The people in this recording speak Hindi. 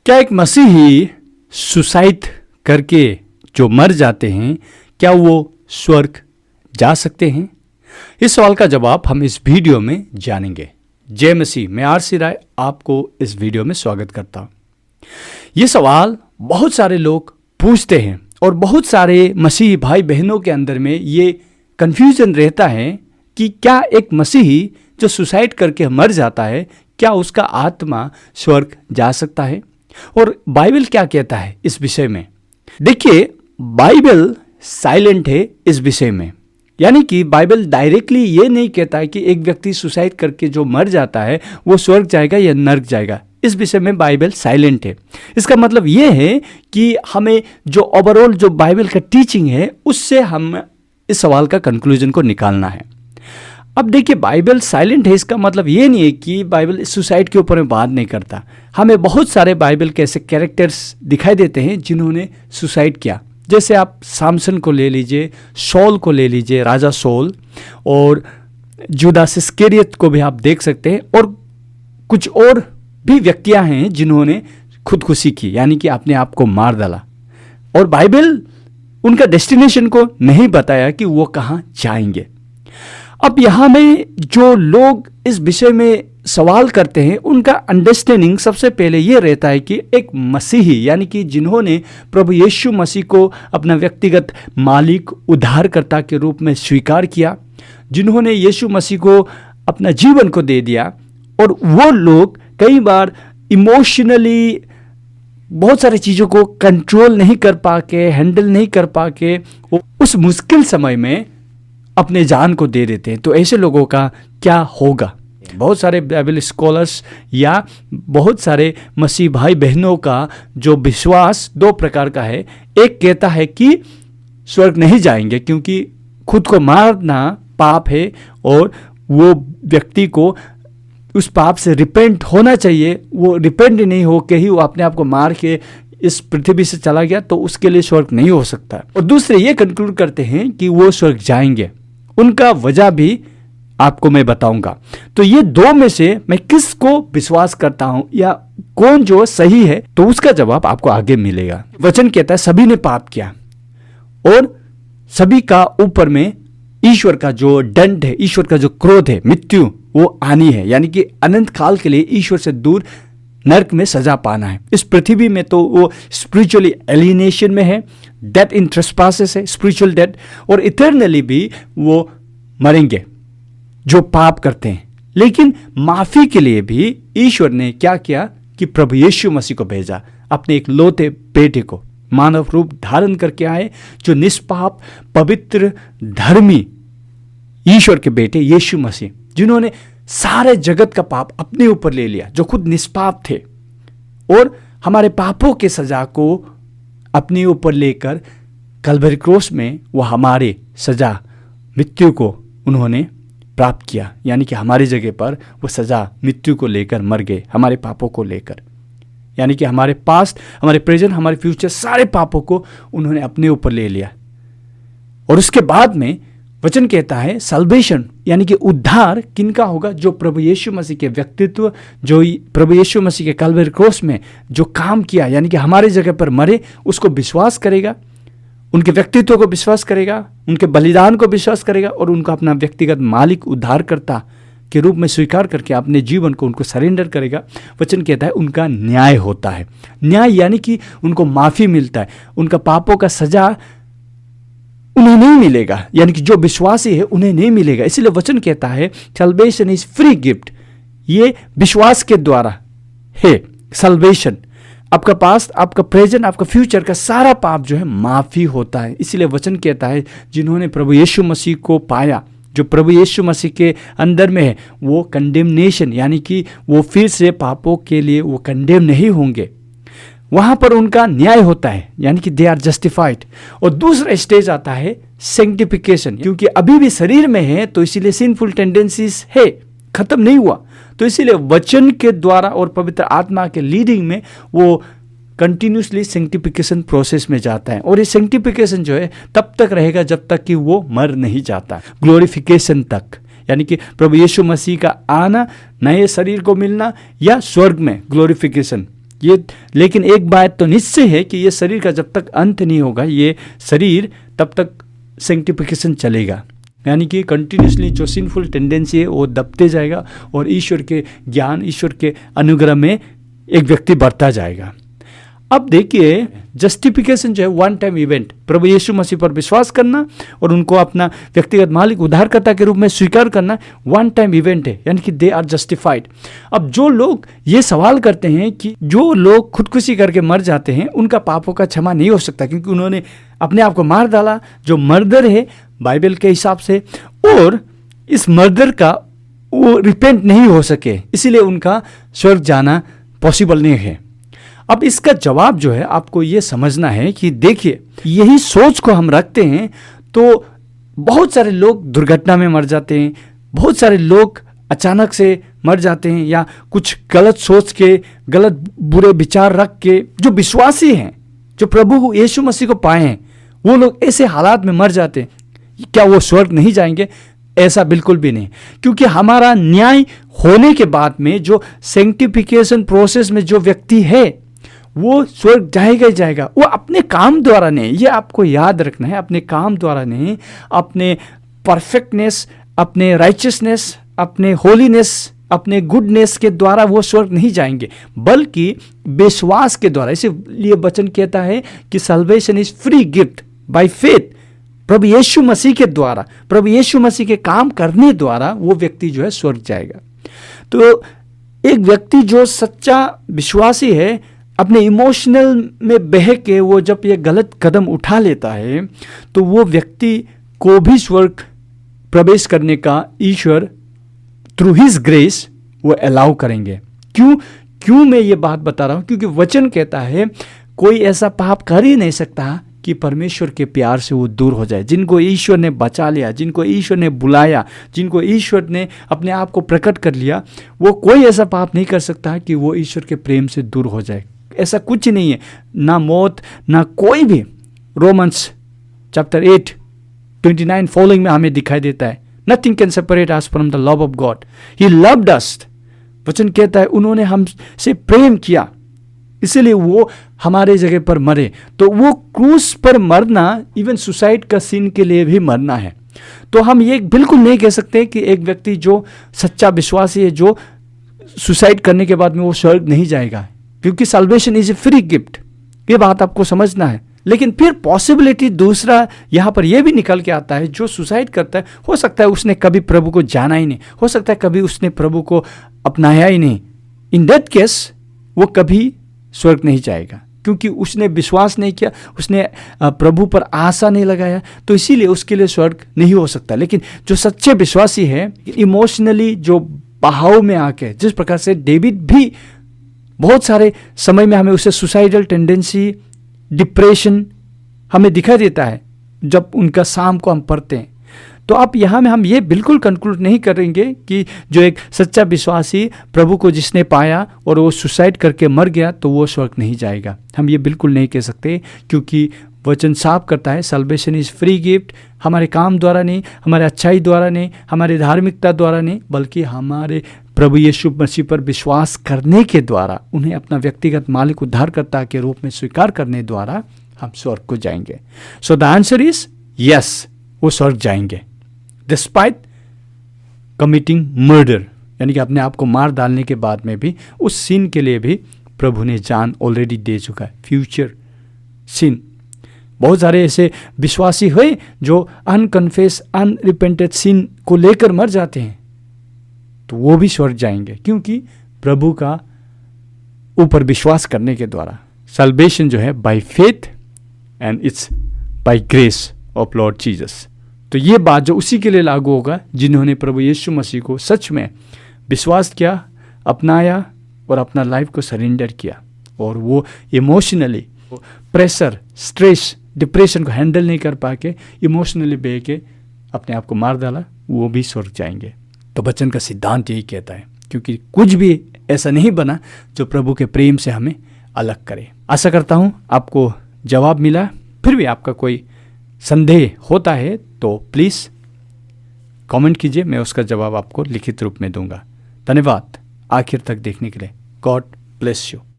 क्या एक मसीही सुसाइड करके जो मर जाते हैं, क्या वो स्वर्ग जा सकते हैं? इस सवाल का जवाब हम इस वीडियो में जानेंगे। जय मसीह, मैं आरसी राय आपको इस वीडियो में स्वागत करता हूँ। ये सवाल बहुत सारे लोग पूछते हैं और बहुत सारे मसीही भाई बहनों के अंदर में ये कन्फ्यूजन रहता है कि क्या एक मसीही जो सुसाइड करके मर जाता है, क्या उसका आत्मा स्वर्ग जा सकता है? और बाइबल क्या कहता है इस विषय में? देखिए, बाइबल साइलेंट है इस विषय में। यानी कि बाइबल डायरेक्टली ये नहीं कहता है कि एक व्यक्ति सुसाइड करके जो मर जाता है वो स्वर्ग जाएगा या नर्क जाएगा। इस विषय में बाइबल साइलेंट है। इसका मतलब ये है कि हमें जो ओवरऑल जो बाइबल का टीचिंग है उससे हम इस सवाल का कंक्लूजन को निकालना है। अब देखिए, बाइबल साइलेंट है इसका मतलब ये नहीं है कि बाइबल सुसाइड के ऊपर में बात नहीं करता। हमें बहुत सारे बाइबल के ऐसे कैरेक्टर्स दिखाई देते हैं जिन्होंने सुसाइड किया। जैसे आप सामसन को ले लीजिए, शॉल को ले लीजिए, राजा शॉल, और जुदास इस्करियोत को भी आप देख सकते हैं, और कुछ और भी व्यक्तियां हैं जिन्होंने खुदकुशी की, यानी कि अपने आप को मार डाला। और बाइबल उनका डेस्टिनेशन को नहीं बताया कि वो कहाँ जाएंगे। अब यहाँ में जो लोग इस विषय में सवाल करते हैं उनका अंडरस्टैंडिंग सबसे पहले ये रहता है कि एक मसीही, यानी कि जिन्होंने प्रभु यीशु मसीह को अपना व्यक्तिगत मालिक, उद्धारकर्ता के रूप में स्वीकार किया, जिन्होंने यीशु मसीह को अपना जीवन को दे दिया, और वो लोग कई बार इमोशनली बहुत सारी चीज़ों को कंट्रोल नहीं कर पाके, हैंडल नहीं कर पाके, उस मुश्किल समय में अपने जान को दे देते हैं। तो ऐसे लोगों का क्या होगा? बहुत सारे बाइबल स्कॉलर्स या बहुत सारे मसीह भाई बहनों का जो विश्वास दो प्रकार का है। एक कहता है कि स्वर्ग नहीं जाएंगे क्योंकि खुद को मारना पाप है और वो व्यक्ति को उस पाप से रिपेंट होना चाहिए। वो रिपेंट नहीं हो के ही वो अपने आप को मार के इस पृथ्वी से चला गया तो उसके लिए स्वर्ग नहीं हो सकता। और दूसरे ये कंक्लूड करते हैं कि वो स्वर्ग जाएंगे। उनका वजह भी आपको मैं बताऊंगा। तो ये दो में से मैं किसको विश्वास करता हूं या कौन जो सही है, तो उसका जवाब आपको आगे मिलेगा। वचन कहता है सभी ने पाप किया और सभी का ऊपर में ईश्वर का जो दंड है, ईश्वर का जो क्रोध है, मृत्यु, वो आनी है। यानी कि अनंत काल के लिए ईश्वर से दूर नरक में सजा पाना है। इस पृथ्वी में तो वो स्पिरिचुअली एलिनेशन में है, डेथ इन ट्रेस्पासेस है, स्पिरिचुअल डेथ, और इटर्नली भी वो मरेंगे जो पाप करते हैं। लेकिन माफी के लिए भी ईश्वर ने क्या किया कि प्रभु यीशु मसीह को भेजा, अपने एक लौते बेटे को मानव रूप धारण करके आए, जो निष्पाप, पवित्र, धर्मी ईश्वर के बेटे यीशु मसीह, जिन्होंने सारे जगत का पाप अपने ऊपर ले लिया, जो खुद निष्पाप थे, और हमारे पापों के सजा को अपने ऊपर लेकर कलवरी क्रॉस में वो हमारे सजा, मृत्यु को उन्होंने प्राप्त किया। यानी कि हमारी जगह पर वो सजा, मृत्यु को लेकर मर गए, हमारे पापों को लेकर। यानी कि हमारे पास्ट, हमारे प्रेजेंट, हमारे फ्यूचर, सारे पापों को उन्होंने अपने ऊपर ले लिया। और उसके बाद में वचन कहता है सल्वेशन, यानी कि उद्धार किनका होगा? जो प्रभु यीशु मसीह के व्यक्तित्व, जो प्रभु यीशु मसीह के कलवरी क्रॉस में जो काम किया, यानी कि हमारे जगह पर मरे, उसको विश्वास करेगा, उनके व्यक्तित्व को विश्वास करेगा, उनके बलिदान को विश्वास करेगा, और उनका अपना व्यक्तिगत मालिक, उद्धारकर्ता के रूप में स्वीकार करके अपने जीवन को उनको सरेंडर करेगा। वचन कहता है उनका न्याय होता है। न्याय यानी कि उनको माफ़ी मिलता है, उनका पापों का सजा उन्हें नहीं मिलेगा, यानी कि जो विश्वासी है उन्हें नहीं मिलेगा। इसलिए वचन कहता है सल्वेशन इज फ्री गिफ्ट। ये विश्वास के द्वारा है सल्वेशन। आपका पास्ट, आपका प्रेजेंट, आपका फ्यूचर का सारा पाप जो है माफ़ी होता है। इसलिए वचन कहता है जिन्होंने प्रभु यीशु मसीह को पाया, जो प्रभु यीशु मसीह के अंदर में है, वो कंडेमनेशन, यानी कि वो फिर से पापों के लिए वो कंडेम नहीं होंगे। वहाँ पर उनका न्याय होता है, यानी कि दे आर जस्टिफाइड। और दूसरा स्टेज आता है सेंक्टिफिकेशन, क्योंकि अभी भी शरीर में है तो इसीलिए सिंफुल टेंडेंसीज है, खत्म नहीं हुआ। तो इसीलिए वचन के द्वारा और पवित्र आत्मा के लीडिंग में वो कंटिन्यूसली सेंक्टिफिकेशन प्रोसेस में जाता है। और ये सेंक्टिफिकेशन जो है तब तक रहेगा जब तक कि वो मर नहीं जाता, ग्लोरिफिकेशन तक, यानी कि प्रभु यीशु मसीह का आना, नए शरीर को मिलना, या स्वर्ग में ग्लोरिफिकेशन, ये, लेकिन एक बात तो निश्चय है कि ये शरीर का जब तक अंत नहीं होगा, ये शरीर तब तक सैंक्टिफिकेशन चलेगा, यानी कि कंटिन्यूसली जो सिंफुल टेंडेंसी है वो दबते जाएगा और ईश्वर के ज्ञान, ईश्वर के अनुग्रह में एक व्यक्ति बढ़ता जाएगा। अब देखिए, जस्टिफिकेशन जो है वन टाइम इवेंट, प्रभु यीशु मसीह पर विश्वास करना और उनको अपना व्यक्तिगत मालिक उद्धारकर्ता के रूप में स्वीकार करना वन टाइम इवेंट है, यानी कि दे आर जस्टिफाइड। अब जो लोग ये सवाल करते हैं कि जो लोग खुदकुशी करके मर जाते हैं उनका पापों का क्षमा नहीं हो सकता क्योंकि उन्होंने अपने आप को मार डाला, जो मर्डर है बाइबल के हिसाब से, और इस मर्डर का वो रिपेंट नहीं हो सके, इसीलिए उनका स्वर्ग जाना पॉसिबल नहीं है। अब इसका जवाब जो है आपको ये समझना है कि देखिए, यही सोच को हम रखते हैं तो बहुत सारे लोग दुर्घटना में मर जाते हैं, बहुत सारे लोग अचानक से मर जाते हैं, या कुछ गलत सोच के, गलत बुरे विचार रख के, जो विश्वासी हैं, जो प्रभु यीशु मसीह को पाए हैं, वो लोग ऐसे हालात में मर जाते हैं। क्या वो स्वर्ग नहीं जाएंगे? ऐसा बिल्कुल भी नहीं, क्योंकि हमारा न्याय होने के बाद में जो सैंक्टिफिकेशन प्रोसेस में जो व्यक्ति है वो स्वर्ग जाएगा ही जाएगा। वो अपने काम द्वारा नहीं, ये आपको याद रखना है, अपने काम द्वारा नहीं, अपने परफेक्टनेस, अपने राइचियसनेस, अपने होलीनेस, अपने गुडनेस के द्वारा वो स्वर्ग नहीं जाएंगे, बल्कि विश्वास के द्वारा। इसीलिए वचन कहता है कि salvation is free gift by faith, प्रभु यीशु मसीह के द्वारा, प्रभु यीशु मसीह के काम करने द्वारा वो व्यक्ति जो है स्वर्ग जाएगा। तो एक व्यक्ति जो सच्चा विश्वासी है, अपने इमोशनल में बह के वो जब ये गलत कदम उठा लेता है तो वो व्यक्ति को भी स्वर्ग प्रवेश करने का ईश्वर थ्रू हिज ग्रेस वो अलाउ करेंगे। क्यों मैं ये बात बता रहा हूँ? क्योंकि वचन कहता है कोई ऐसा पाप कर ही नहीं सकता कि परमेश्वर के प्यार से वो दूर हो जाए। जिनको ईश्वर ने बचा लिया, जिनको ईश्वर ने बुलाया, जिनको ईश्वर ने अपने आप को प्रकट कर लिया, वो कोई ऐसा पाप नहीं कर सकता कि वो ईश्वर के प्रेम से दूर हो जाए। ऐसा कुछ नहीं है, ना मौत, ना कोई भी। रोमन्स चैप्टर 8:29 फॉलोइंग में हमें दिखाई देता है, nothing can separate us from the love of God, he loved us. वचन कहता है उन्होंने हमसे प्रेम किया, इसलिए वो हमारे जगह पर मरे। तो वो क्रूस पर मरना इवन सुसाइड का सीन के लिए भी मरना है। तो हम ये बिल्कुल नहीं कह सकते कि एक व्यक्ति जो सच्चा विश्वासी है, जो सुसाइड करने के बाद में वो स्वर्ग नहीं जाएगा, क्योंकि salvation is a free gift. ये बात आपको समझना है। लेकिन फिर पॉसिबिलिटी दूसरा यहाँ पर यह भी निकल के आता है, जो सुसाइड करता है हो सकता है उसने कभी प्रभु को जाना ही नहीं, हो सकता है कभी उसने प्रभु को अपनाया ही नहीं। इन दैट केस वो कभी स्वर्ग नहीं जाएगा, क्योंकि उसने विश्वास नहीं किया, उसने प्रभु पर आशा नहीं लगाया, तो इसीलिए उसके लिए स्वर्ग नहीं हो सकता। लेकिन जो सच्चे विश्वासी है, इमोशनली जो बहाव में आके, जिस प्रकार से डेविड भी बहुत सारे समय में हमें उसे सुसाइडल टेंडेंसी, डिप्रेशन हमें दिखाई देता है जब उनका साम को हम पढ़ते हैं। तो आप यहाँ में हम ये बिल्कुल कंक्लूड नहीं करेंगे कि जो एक सच्चा विश्वासी प्रभु को जिसने पाया और वो सुसाइड करके मर गया तो वो स्वर्ग नहीं जाएगा। हम ये बिल्कुल नहीं कह सकते, क्योंकि वचन साफ करता है सल्वेशन इज़ फ्री गिफ्ट। हमारे काम द्वारा नहीं, हमारे अच्छाई द्वारा नहीं, हमारे धार्मिकता द्वारा नहीं, बल्कि हमारे प्रभु यीशु मसीह पर विश्वास करने के द्वारा, उन्हें अपना व्यक्तिगत मालिक उद्धारकर्ता के रूप में स्वीकार करने द्वारा हम स्वर्ग को जाएंगे। So the answer is yes, वो स्वर्ग जाएंगे डिस्पाइट कमिटिंग मर्डर, यानी कि अपने आप को मार डालने के बाद में भी उस सिन के लिए भी प्रभु ने जान ऑलरेडी दे चुका है, फ्यूचर सिन। बहुत सारे ऐसे विश्वासी हुए जो अनकन्फेस, अनरिपेंटेड सिन को लेकर मर जाते हैं, तो वो भी स्वर्ग जाएंगे, क्योंकि प्रभु का ऊपर विश्वास करने के द्वारा। सल्वेशन जो है by faith and it's by grace of Lord Jesus. तो ये बात जो उसी के लिए लागू होगा जिन्होंने प्रभु यीशु मसीह को सच में विश्वास किया, अपनाया और अपना लाइफ को सरेंडर किया, और वो इमोशनली प्रेशर, स्ट्रेस, डिप्रेशन को हैंडल नहीं कर पा के इमोशनली बह के अपने आप को मार डाला, वो भी स्वर्ग जाएंगे। तो वचन का सिद्धांत यही कहता है, क्योंकि कुछ भी ऐसा नहीं बना जो प्रभु के प्रेम से हमें अलग करे। आशा करता हूँ आपको जवाब मिला। फिर भी आपका कोई संदेह होता है तो प्लीज़ कमेंट कीजिए, मैं उसका जवाब आपको लिखित रूप में दूंगा। धन्यवाद आखिर तक देखने के लिए। God bless you.